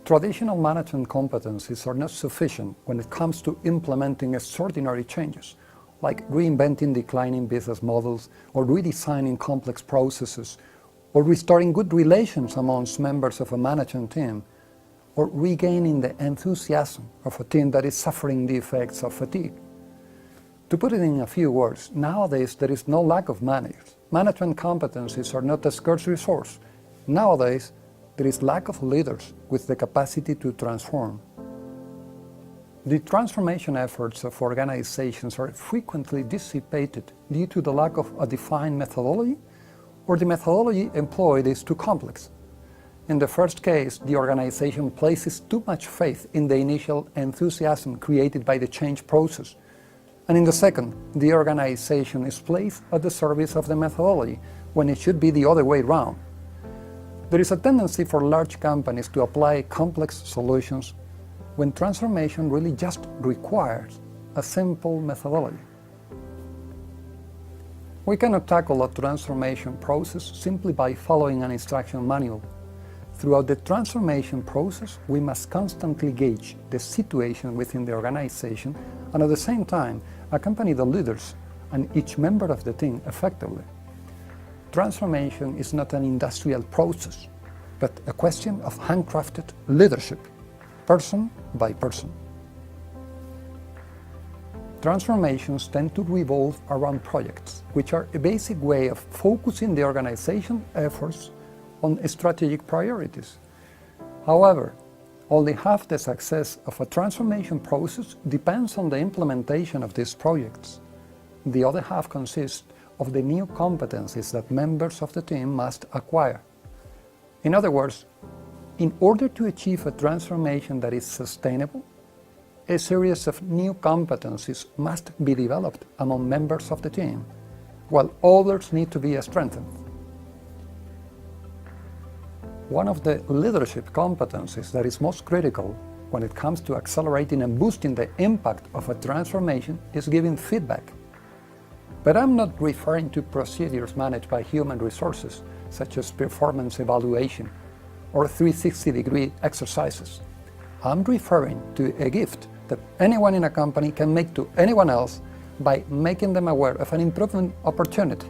Traditional management competencies are not sufficient when it comes to implementing extraordinary changes, like reinventing declining business models, or redesigning complex processes, or restoring good relations amongst members of a management team, or regaining the enthusiasm of a team that is suffering the effects of fatigue. To put it in a few words, nowadays there is no lack of managers. Management competencies are not a scarce resource. Nowadays, there is lack of leaders with the capacity to transform. The transformation efforts of organizations are frequently dissipated due to the lack of a defined methodology, or the methodology employed is too complex. In the first case, the organization places too much faith in the initial enthusiasm created by the change process. And in the second, the organization is placed at the service of the methodology, when it should be the other way around. There is a tendency for large companies to apply complex solutions when transformation really just requires a simple methodology. We cannot tackle a transformation process simply by following an instruction manual. Throughout the transformation process, we must constantly gauge the situation within the organization and at the same time accompany the leaders and each member of the team effectively. Transformation is not an industrial process, but a question of handcrafted leadership, person by person. Transformations tend to revolve around projects, which are a basic way of focusing the organization efforts on strategic priorities. However, only half the success of a transformation process depends on the implementation of these projects. The other half consists of the new competencies that members of the team must acquire. In other words, in order to achieve a transformation that is sustainable, a series of new competencies must be developed among members of the team, while others need to be strengthened. One of the leadership competencies that is most critical when it comes to accelerating and boosting the impact of a transformation is giving feedback. But I'm not referring to procedures managed by human resources, such as performance evaluation or 360-degree exercises. I'm referring to a gift that anyone in a company can make to anyone else by making them aware of an improvement opportunity,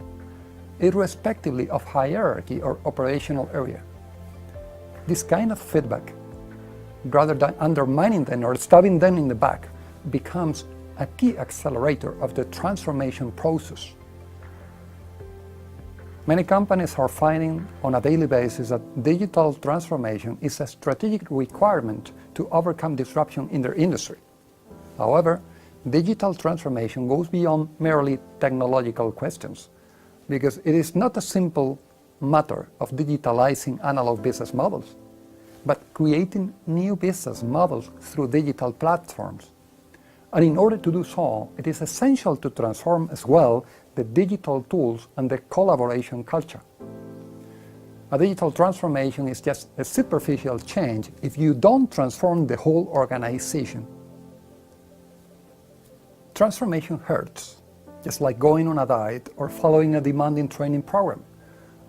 irrespectively of hierarchy or operational area. This kind of feedback, rather than undermining them or stabbing them in the back, becomes a key accelerator of the transformation process. Many companies are finding on a daily basis that digital transformation is a strategic requirement to overcome disruption in their industry. However, digital transformation goes beyond merely technological questions, because it is not a simple matter of digitalizing analog business models, but creating new business models through digital platforms. And in order to do so, it is essential to transform as well the digital tools and the collaboration culture. A digital transformation is just a superficial change if you don't transform the whole organization. Transformation hurts, just like going on a diet or following a demanding training program.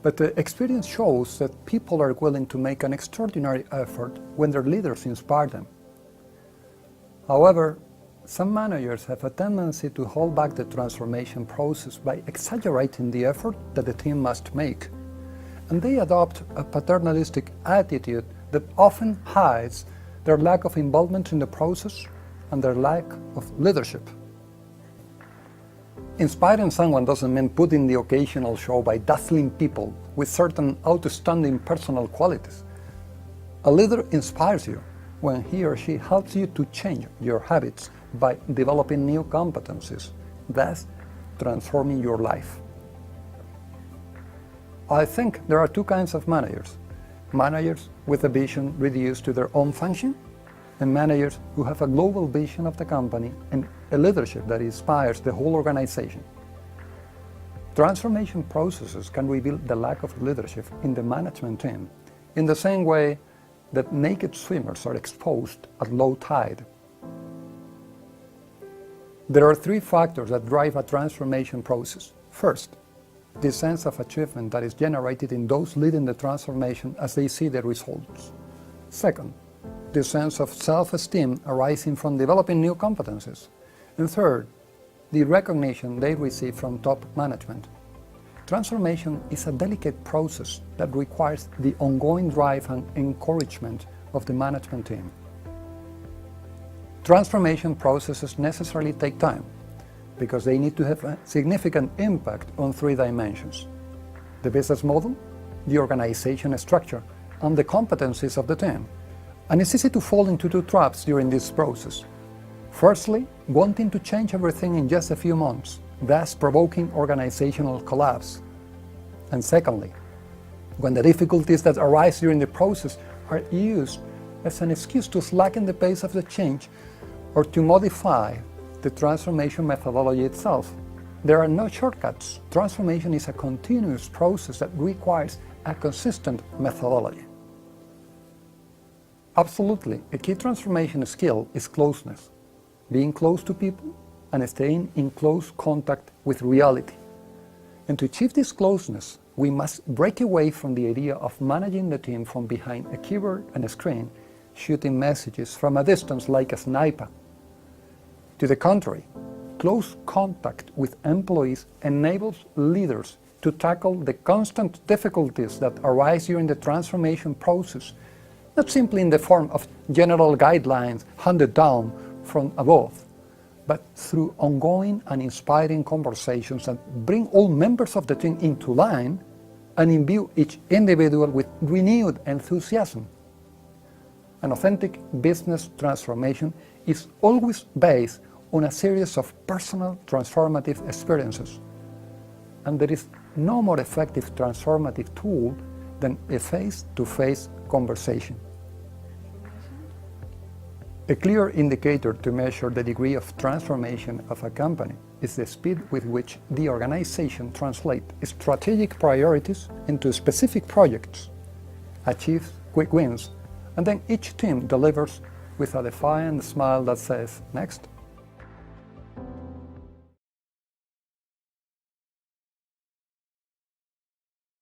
But the experience shows that people are willing to make an extraordinary effort when their leaders inspire them. However, some managers have a tendency to hold back the transformation process by exaggerating the effort that the team must make. And they adopt a paternalistic attitude that often hides their lack of involvement in the process and their lack of leadership. Inspiring someone doesn't mean putting the occasional show by dazzling people with certain outstanding personal qualities. A leader inspires you when he or she helps you to change your habits by developing new competencies, thus transforming your life. I think there are two kinds of managers. Managers with a vision reduced to their own function, and managers who have a global vision of the company and a leadership that inspires the whole organization. Transformation processes can reveal the lack of leadership in the management team, in the same way that naked swimmers are exposed at low tide. There are three factors that drive a transformation process. First, the sense of achievement that is generated in those leading the transformation as they see the results. Second, the sense of self-esteem arising from developing new competencies. And third, the recognition they receive from top management. Transformation is a delicate process that requires the ongoing drive and encouragement of the management team. Transformation processes necessarily take time because they need to have a significant impact on three dimensions: the business model, the organization structure, and the competencies of the team. And it's easy to fall into two traps during this process. Firstly, wanting to change everything in just a few months, thus provoking organizational collapse. And secondly, when the difficulties that arise during the process are used as an excuse to slacken the pace of the change or to modify the transformation methodology itself. There are no shortcuts. Transformation is a continuous process that requires a consistent methodology. Absolutely, a key transformation skill is closeness, being close to people and staying in close contact with reality. And to achieve this closeness, we must break away from the idea of managing the team from behind a keyboard and a screen, shooting messages from a distance like a sniper. To the contrary, close contact with employees enables leaders to tackle the constant difficulties that arise during the transformation process, not simply in the form of general guidelines handed down from above, but through ongoing and inspiring conversations that bring all members of the team into line and imbue each individual with renewed enthusiasm. An authentic business transformation is always based on a series of personal transformative experiences. And there is no more effective transformative tool than a face-to-face conversation. A clear indicator to measure the degree of transformation of a company is the speed with which the organization translates strategic priorities into specific projects, achieves quick wins, and then each team delivers with a defiant smile that says, "Next."